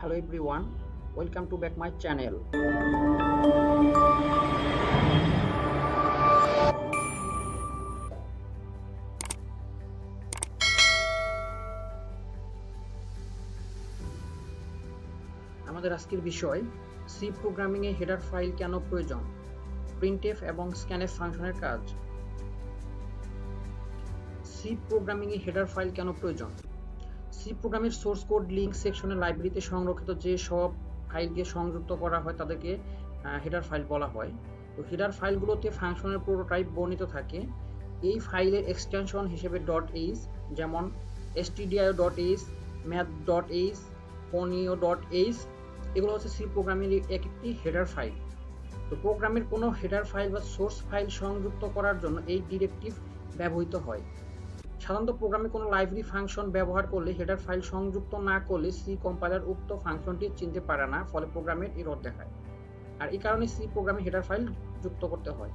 Hello everyone, welcome to back my channel. আমাদের আজকের বিষয় সি প্রোগ্রামিং এ হেডার ফাইল কেন প্রয়োজন, printf এবং scanf ফাংশনের কাজ। সি প্রোগ্রামিং এ হেডার ফাইল কেন প্রয়োজন? সি প্রোগ্রামের সোর্স কোড লিঙ্ক সেকশনের লাইব্রেরিতে সংরক্ষিত যে সব ফাইলকে সংযুক্ত করা হয় তাদেরকে হেডার ফাইল বলা হয়। তো হেডার ফাইলগুলোতে ফাংশনের প্রোটোটাইপ বর্ণিত থাকে। এই ফাইলের এক্সটেনশন হিসেবে .h যেমন stdio.h, math.h, ponio.h এগুলো হচ্ছে সি প্রোগ্রামের একটি হেডার ফাইল। তো প্রোগ্রামের কোনো হেডার ফাইল বা সোর্স ফাইল সংযুক্ত করার জন্য এই ডিরেক্টিভ ব্যবহৃত হয়। সাধারণত প্রোগ্রামে কোনো লাইব্রেরি ফাংশন ব্যবহার করলে হেডার ফাইল সংযুক্ত না করলে সি কম্পাইলার উক্ত ফাংশনটি চিনতে পারে না, ফলে প্রোগ্রামের এরর দেখায়। আর এই কারণে সি প্রোগ্রামে হেডার ফাইল যুক্ত করতে হয়।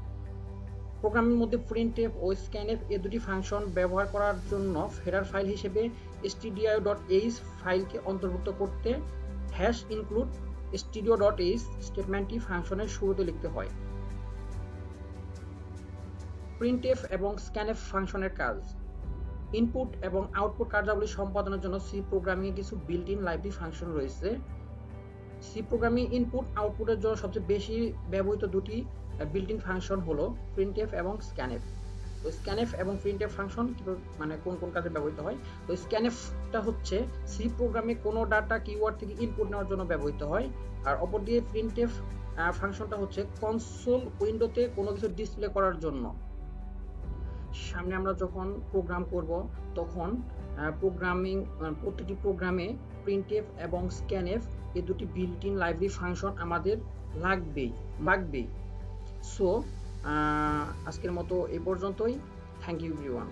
প্রোগ্রামের মধ্যে printf ও scanf এই দুটি ফাংশন ব্যবহার করার জন্য হেডার ফাইল হিসেবে stdio.h ফাইলকে অন্তর্ভুক্ত করতে #include stdio.h স্টেটমেন্টটি ফাংশনের শুরুতে লিখতে হয়। printf এবং scanf ফাংশনের কাজ। ইনপুট এবং আউটপুট কার্যাবলী সম্পাদনের জন্য সি প্রোগ্রামিং এ কিছু বিল্ট ইন লাইব্রেরি ফাংশন রয়েছে। সি প্রোগ্রামিং ইনপুট আউটপুটের জন্য সবচেয়ে বেশি ব্যবহৃত দুটি বিল্ট ইন ফাংশন হলো printf এবং scanf। তো scanf এবং printf ফাংশন মানে কোন কোন কাজে ব্যবহৃত হয়? তো scanfটা হচ্ছে সি প্রোগ্রামে কোনো ডাটা কিওয়ার্ড থেকে ইনপুট নেওয়ার জন্য ব্যবহৃত হয়, আর অপরদিকে printf ফাংশনটা হচ্ছে কনসোল উইন্ডোতে কোনো কিছু ডিসপ্লে করার জন্য। সামনে আমরা যখন প্রোগ্রাম করব তখন প্রতিটি প্রোগ্রামে printf এবং scanf এই দুটি বিল্ট ইন লাইব্রেরি ফাংশন আমাদের লাগবেই। সো আজকের মতো এই পর্যন্তই। Thank you everyone.